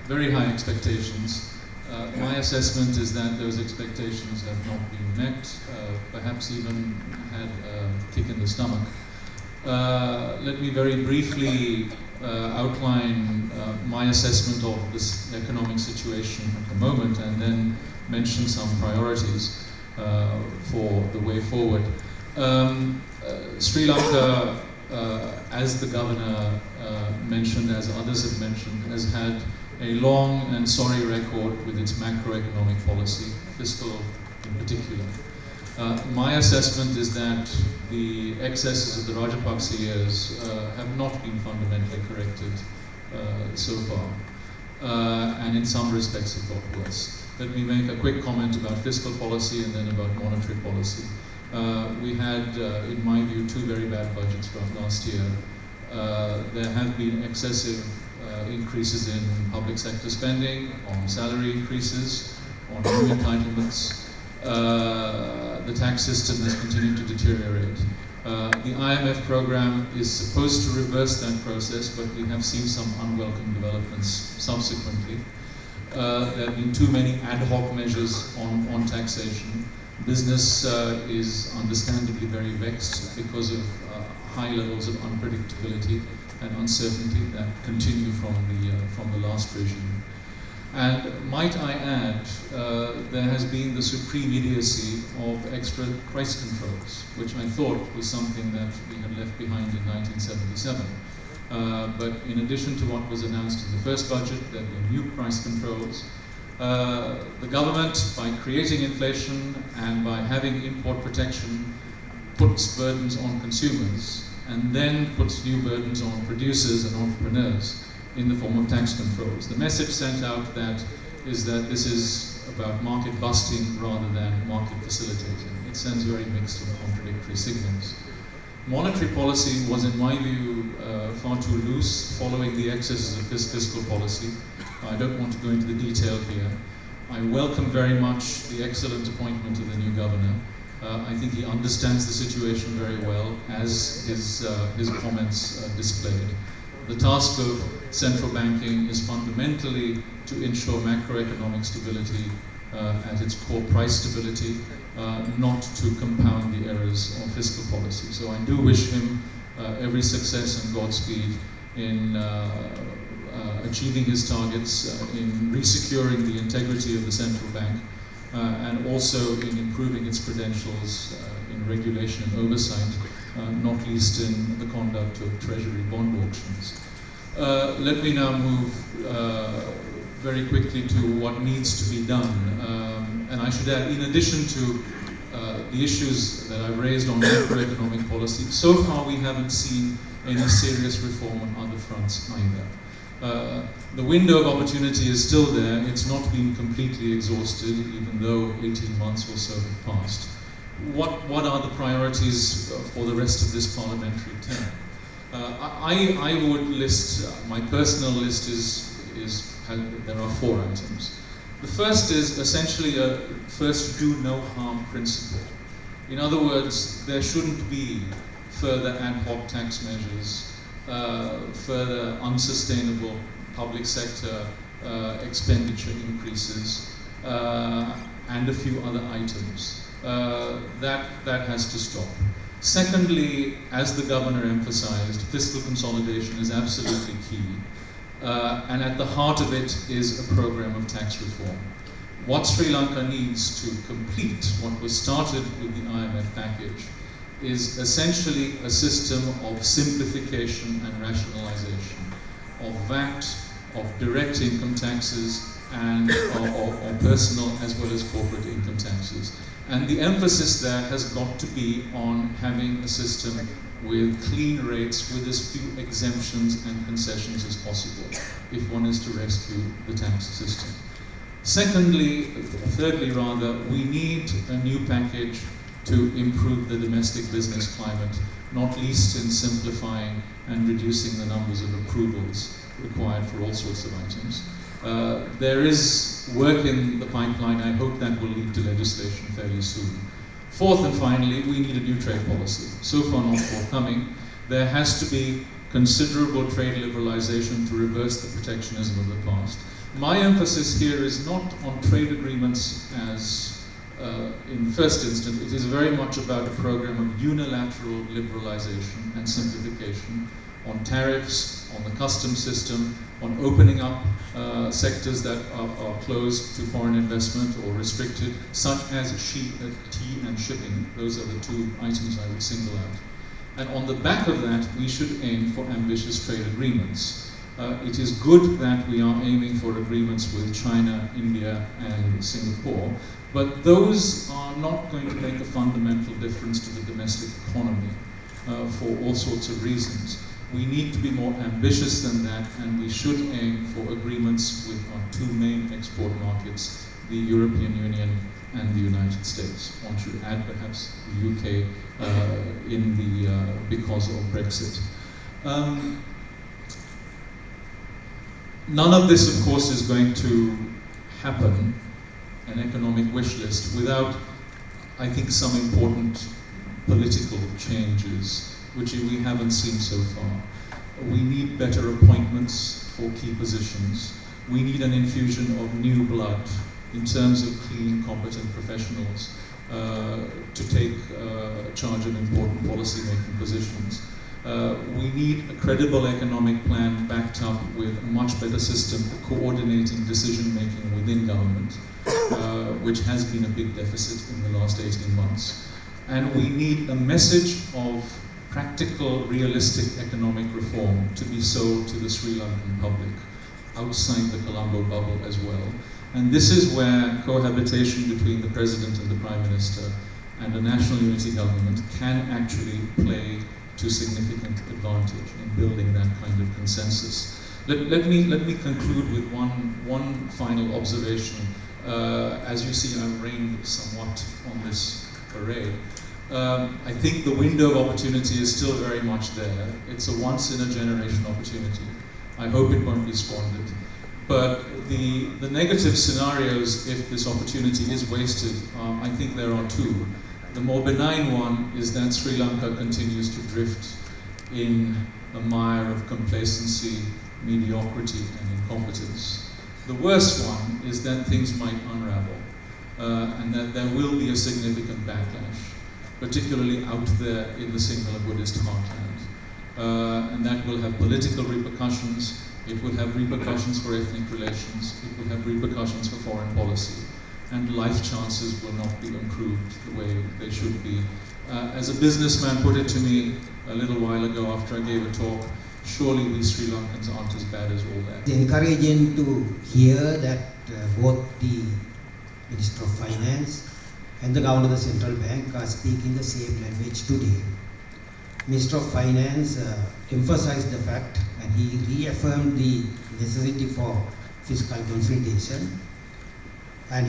very high expectations. My assessment is that those expectations have not been met, perhaps even had a kick in the stomach. Let me very briefly outline my assessment of this economic situation at the moment, and then mention some priorities for the way forward. Sri Lanka, as the governor mentioned, as others have mentioned, has had a long and sorry record with its macroeconomic policy, fiscal in particular. My assessment is that the excesses of the Rajapaksa years have not been fundamentally corrected so far, and in some respects have got worse. Let me make a quick comment about fiscal policy and then about monetary policy. We had, in my view, two very bad budgets from last year. There have been excessive increases in public sector spending, on salary increases, on new entitlements. The tax system has continued to deteriorate. The IMF program is supposed to reverse that process, but we have seen some unwelcome developments subsequently. There have been too many ad hoc measures on taxation. Business is understandably very vexed because of high levels of unpredictability and uncertainty that continue from the last regime. And might I add, there has been the supreme idiocy of extra price controls, which I thought was something that we had left behind in 1977. But in addition to what was announced in the first budget, there were new price controls. The government, by creating inflation and by having import protection, puts burdens on consumers and then puts new burdens on producers and entrepreneurs in the form of tax controls. The message sent out is that this is about market busting rather than market facilitating. It sends very mixed and contradictory signals. Monetary policy was, in my view, far too loose following the excesses of this fiscal policy. I don't want to go into the detail here. I welcome very much the excellent appointment of the new governor. I think he understands the situation very well, as his comments displayed. The task of central banking is fundamentally to ensure macroeconomic stability at its core, price stability, not to compound the errors of fiscal policy. So I do wish him every success and Godspeed in achieving his targets, in resecuring the integrity of the central bank, and also in improving its credentials in regulation and oversight, not least in the conduct of treasury bond auctions. Let me now move very quickly to what needs to be done. And I should add, in addition to the issues that I've raised on macroeconomic policy, so far we haven't seen any serious reform on other fronts either. The window of opportunity is still there. It's not been completely exhausted, even though 18 months or so have passed. What are the priorities for the rest of this parliamentary term? I would list, my personal list there are 4 items. The first is essentially a first do no harm principle. In other words, there shouldn't be further ad hoc tax measures, further unsustainable public sector expenditure increases, and a few other items. That has to stop. Secondly, as the governor emphasized, fiscal consolidation is absolutely key. And at the heart of it is a program of tax reform. What Sri Lanka needs to complete what was started with the IMF package is essentially a system of simplification and rationalization, of VAT, of direct income taxes, and of personal as well as corporate income taxes. And the emphasis there has got to be on having a system with clean rates, with as few exemptions and concessions as possible, if one is to rescue the tax system. Thirdly, we need a new package to improve the domestic business climate, not least in simplifying and reducing the numbers of approvals required for all sorts of items. There is work in the pipeline. I hope that will lead to legislation fairly soon. Fourth and finally, we need a new trade policy. So far not forthcoming. There has to be considerable trade liberalization to reverse the protectionism of the past. My emphasis here is not on trade agreements as in the first instance. It is very much about a program of unilateral liberalization and simplification on tariffs, on the customs system, on opening up sectors that are closed to foreign investment or restricted, such as tea and shipping. Those are the two items I would single out. And on the back of that, we should aim for ambitious trade agreements. It is good that we are aiming for agreements with China, India, and Singapore, but those are not going to make a fundamental difference to the domestic economy for all sorts of reasons. We need to be more ambitious than that, and we should aim for agreements with our two main export markets, the European Union and the United States. One should add perhaps the UK because of Brexit. None of this, of course, is going to happen, an economic wish list, without, I think, some important political changes, which we haven't seen so far. We need better appointments for key positions. We need an infusion of new blood in terms of clean, competent professionals to take charge of important policy-making positions. We need a credible economic plan backed up with a much better system for coordinating decision-making within government, which has been a big deficit in the last 18 months. And we need a message of practical, realistic economic reform to be sold to the Sri Lankan public, outside the Colombo bubble as well. And this is where cohabitation between the President and the Prime Minister and a national unity government can actually play to significant advantage in building that kind of consensus. Let me conclude with one final observation. As you see, I'm reigned somewhat on this parade. I think the window of opportunity is still very much there. It's a once-in-a-generation opportunity. I hope it won't be squandered. But the negative scenarios, if this opportunity is wasted, I think there are two. The more benign one is that Sri Lanka continues to drift in a mire of complacency, mediocrity, and incompetence. The worst one is that things might unravel, and that there will be a significant backlash, particularly out there in the Sinhala Buddhist heartland. And that will have political repercussions, it will have repercussions for ethnic relations, it will have repercussions for foreign policy, and life chances will not be improved the way they should be. As a businessman put it to me a little while ago after I gave a talk, surely we Sri Lankans aren't as bad as all that. It's encouraging to hear that both the Minister of Finance and the Governor of the Central Bank are speaking the same language today. Minister of Finance emphasized the fact, and he reaffirmed the necessity for fiscal consolidation, and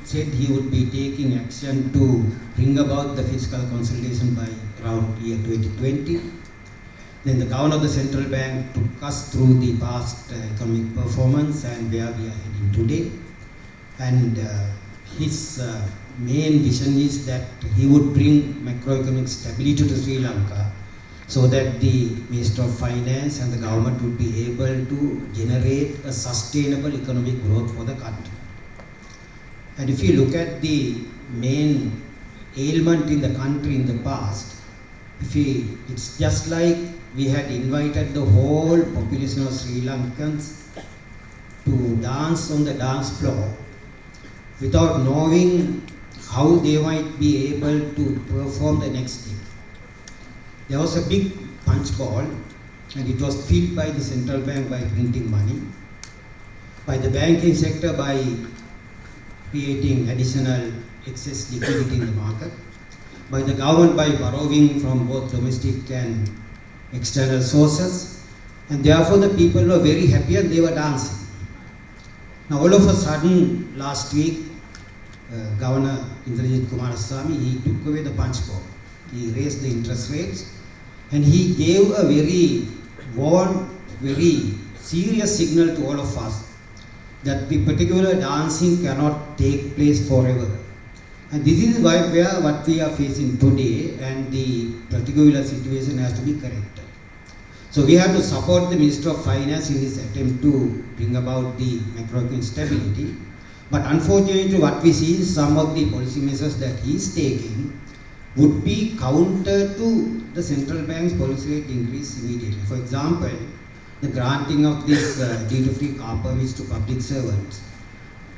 said he would be taking action to bring about the fiscal consolidation by around year 2020. Then the Governor of the Central Bank took us through the past economic performance and where we are heading today. And his main vision is that he would bring macroeconomic stability to Sri Lanka so that the Minister of Finance and the government would be able to generate a sustainable economic growth for the country. And if you look at the main ailment in the country in the past, it's just like we had invited the whole population of Sri Lankans to dance on the dance floor without knowing how they might be able to perform the next day. There was a big punch ball, and it was filled by the central bank by printing money, by the banking sector by creating additional excess liquidity in the market, by the government by borrowing from both domestic and external sources, and therefore the people were very happy and they were dancing. Now all of a sudden, last week, Governor Indrajit Kumaraswamy, he took away the punch bowl. He raised the interest rates, and he gave a very warm, very serious signal to all of us that the particular dancing cannot take place forever. And this is what we are facing today, and the particular situation has to be corrected. So So we have to support the Minister of Finance in his attempt to bring about the macroeconomic stability. But unfortunately, what we see is some of the policy measures that he is taking would be counter to the central bank's policy rate increase immediately. For example, the granting of this duty-free car permits to public servants,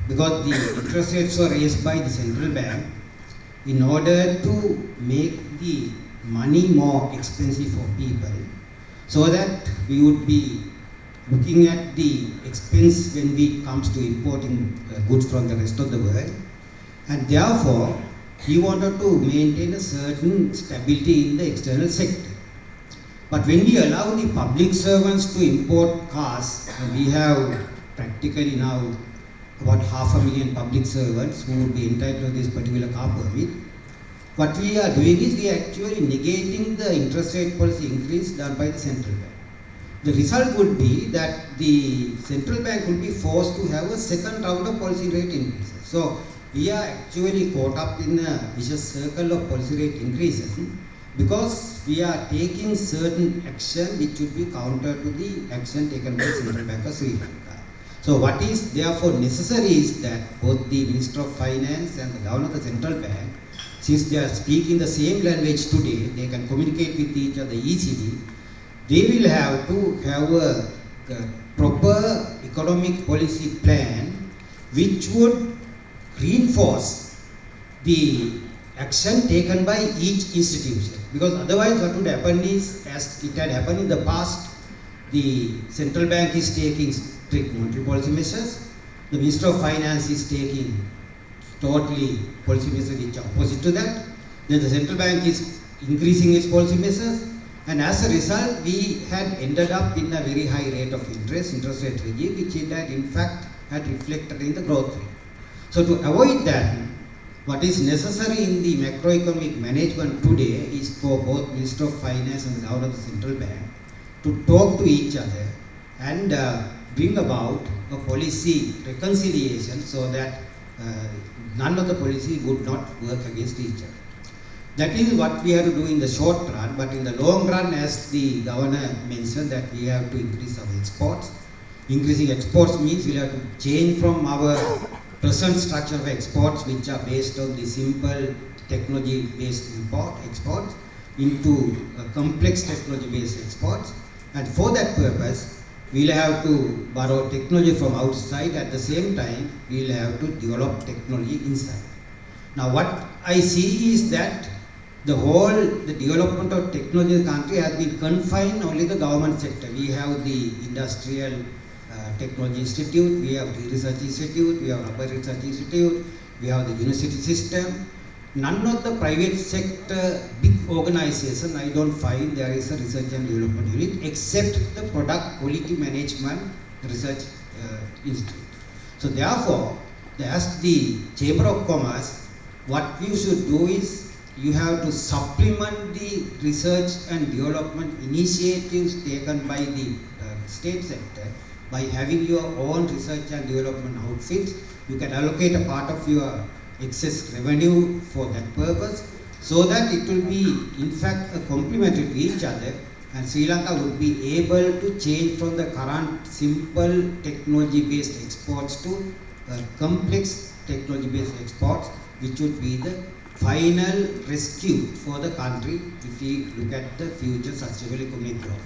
because the interest rates were raised by the central bank in order to make the money more expensive for people, so that we would be looking at the expense when it comes to importing goods from the rest of the world, and therefore he wanted to maintain a certain stability in the external sector. But when we allow the public servants to import cars, we have practically now about 500,000 public servants who would be entitled to this particular car permit. What we are doing is we are actually negating the interest rate policy increase done by the central bank. The result would be that the central bank will be forced to have a second round of policy rate increases. So we are actually caught up in a vicious circle of policy rate increases because we are taking certain action which would be counter to the action taken by Central Bank of Sri Lanka. So what is therefore necessary is that both the Minister of Finance and the Governor of the Central Bank, since they are speaking the same language today, they can communicate with each other easily. They will have to have a proper economic policy plan which would reinforce the action taken by each institution. Because otherwise what would happen is, as it had happened in the past, the central bank is taking strict monetary policy measures, the Minister of Finance is taking totally policy measures which are opposite to that, then the central bank is increasing its policy measures, and as a result we had ended up in a very high rate of interest rate regime, which it had in fact had reflected in the growth rate. So to avoid that, what is necessary in the macroeconomic management today is for both Minister of Finance and the Governor of the Central Bank to talk to each other and bring about a policy reconciliation so that none of the policy would not work against each other. That is what we have to do in the short run, but in the long run, as the Governor mentioned, that we have to increase our exports. Increasing exports means we have to change from our present structure of exports, which are based on the simple technology-based exports, into complex technology-based exports. And for that purpose, we'll have to borrow technology from outside. At the same time, we'll have to develop technology inside. Now, what I see is that the development of technology in the country has been confined only the government sector. We have the industrial technology institute, we have the research institute, we have rubber research institute, we have the university system. None of the private sector big organization, I don't find there is a research and development unit except the product quality management research institute. So therefore, as the Chamber of Commerce, what you should do is you have to supplement the research and development initiatives taken by the state sector by having your own research and development outfits. You can allocate a part of your excess revenue for that purpose, so that it will be in fact a complementary to each other, and Sri Lanka would be able to change from the current simple technology based exports to complex technology based exports, which would be the final rescue for the country if we look at the future sustainable economic growth.